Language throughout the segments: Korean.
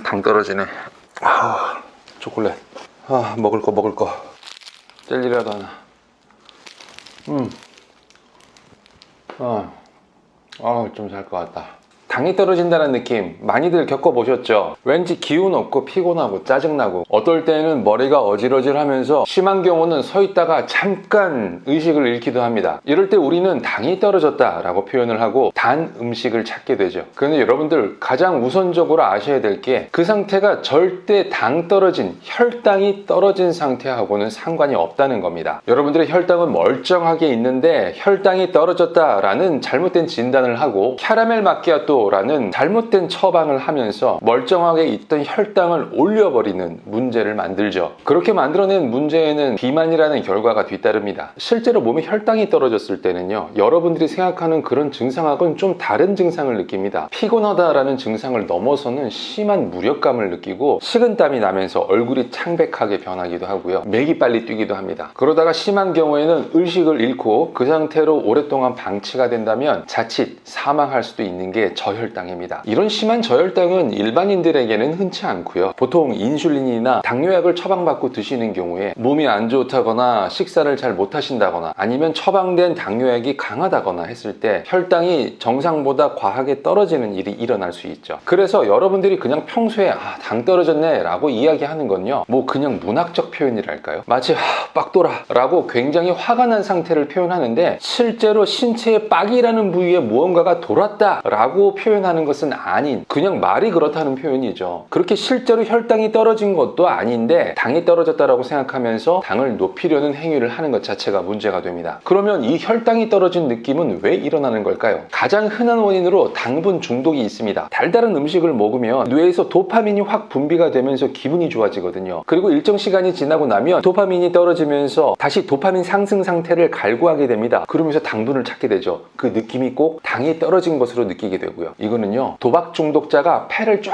당 떨어지네. 초콜릿. 먹을 거. 젤리라도 하나. 좀 잘 것 같다. 당이 떨어진다는 느낌 많이들 겪어보셨죠? 왠지 기운 없고 피곤하고 짜증나고 어떨 때는 머리가 어질어질하면서 심한 경우는 서 있다가 잠깐 의식을 잃기도 합니다. 이럴 때 우리는 당이 떨어졌다 라고 표현을 하고 단 음식을 찾게 되죠. 그런데 여러분들 가장 우선적으로 아셔야 될 게 그 상태가 절대 당 떨어진 혈당이 떨어진 상태하고는 상관이 없다는 겁니다. 여러분들의 혈당은 멀쩡하게 있는데 혈당이 떨어졌다라는 잘못된 진단을 하고 캐러멜 마키아토 라는 잘못된 처방을 하면서 멀쩡하게 있던 혈당을 올려버리는 문제를 만들죠. 그렇게 만들어낸 문제에는 비만이라는 결과가 뒤따릅니다. 실제로 몸에 혈당이 떨어졌을 때는요, 여러분들이 생각하는 그런 증상하고는 좀 다른 증상을 느낍니다. 피곤하다라는 증상을 넘어서는 심한 무력감을 느끼고 식은땀이 나면서 얼굴이 창백하게 변하기도 하고요, 맥이 빨리 뛰기도 합니다. 그러다가 심한 경우에는 의식을 잃고 그 상태로 오랫동안 방치가 된다면 자칫 사망할 수도 있는 게 저혈당입니다. 이런 심한 저혈당은 일반인들에게는 흔치 않고요. 보통 인슐린이나 당뇨약을 처방받고 드시는 경우에 몸이 안 좋다거나 식사를 잘 못하신다거나 아니면 처방된 당뇨약이 강하다거나 했을 때 혈당이 정상보다 과하게 떨어지는 일이 일어날 수 있죠. 그래서 여러분들이 그냥 평소에 당 떨어졌네 라고 이야기하는 건요, 뭐 그냥 문학적 표현이랄까요? 마치 빡돌아 라고 굉장히 화가 난 상태를 표현하는데 실제로 신체의 빡이라는 부위에 무언가가 돌았다 라고 표현하는 것은 아닌, 그냥 말이 그렇다는 표현이죠. 그렇게 실제로 혈당이 떨어진 것도 아닌데 당이 떨어졌다라고 생각하면서 당을 높이려는 행위를 하는 것 자체가 문제가 됩니다. 그러면 이 혈당이 떨어진 느낌은 왜 일어나는 걸까요? 가장 흔한 원인으로 당분 중독이 있습니다. 달달한 음식을 먹으면 뇌에서 도파민이 확 분비가 되면서 기분이 좋아지거든요. 그리고 일정 시간이 지나고 나면 도파민이 떨어지면서 다시 도파민 상승 상태를 갈구하게 됩니다. 그러면서 당분을 찾게 되죠. 그 느낌이 꼭 당이 떨어진 것으로 느끼게 되고요. 이거는요, 도박 중독자가 패를 쫙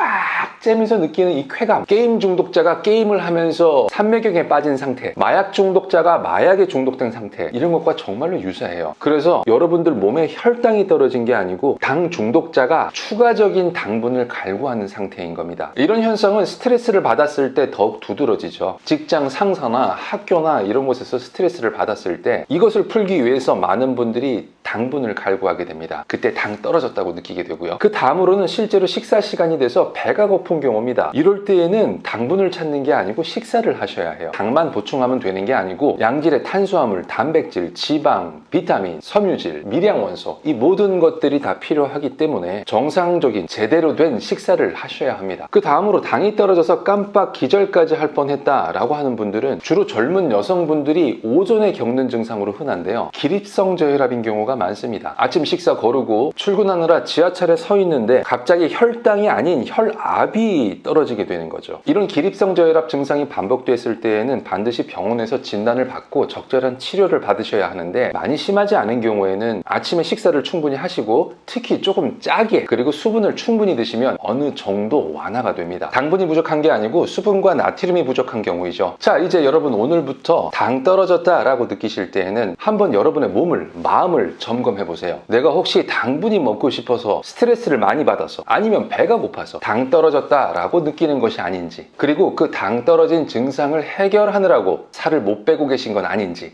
째면서 느끼는 이 쾌감, 게임 중독자가 게임을 하면서 삼매경에 빠진 상태, 마약 중독자가 마약에 중독된 상태, 이런 것과 정말로 유사해요. 그래서 여러분들 몸에 혈당이 떨어진 게 아니고 당 중독자가 추가적인 당분을 갈구하는 상태인 겁니다. 이런 현상은 스트레스를 받았을 때 더욱 두드러지죠. 직장 상사나 학교나 이런 곳에서 스트레스를 받았을 때 이것을 풀기 위해서 많은 분들이 당분을 갈구하게 됩니다. 그때 당 떨어졌다고 느끼게 되고요. 그 다음으로는 실제로 식사 시간이 돼서 배가 고픈 경우입니다. 이럴 때에는 당분을 찾는 게 아니고 식사를 하셔야 해요. 당만 보충하면 되는 게 아니고 양질의 탄수화물, 단백질, 지방, 비타민, 섬유질, 미량원소, 이 모든 것들이 다 필요하기 때문에 정상적인 제대로 된 식사를 하셔야 합니다. 그 다음으로 당이 떨어져서 깜빡 기절까지 할 뻔했다 라고 하는 분들은 주로 젊은 여성분들이 오전에 겪는 증상으로 흔한데요, 기립성 저혈압인 경우가 많습니다. 아침 식사 거르고 출근하느라 지하철에 서 있는데 갑자기 혈당이 아닌 혈압이 떨어지게 되는 거죠. 이런 기립성 저혈압 증상이 반복됐을 때에는 반드시 병원에서 진단을 받고 적절한 치료를 받으셔야 하는데, 많이 심하지 않은 경우에는 아침에 식사를 충분히 하시고 특히 조금 짜게 그리고 수분을 충분히 드시면 어느 정도 완화가 됩니다. 당분이 부족한 게 아니고 수분과 나트륨이 부족한 경우이죠. 자, 이제 여러분 오늘부터 당 떨어졌다 라고 느끼실 때에는 한번 여러분의 몸을, 마음을 점검해 보세요. 내가 혹시 당분이 먹고 싶어서 스트레스를 많이 받아서 아니면 배가 고파서 당 떨어졌다 라고 느끼는 것이 아닌지, 그리고 그 당 떨어진 증상을 해결하느라고 살을 못 빼고 계신 건 아닌지,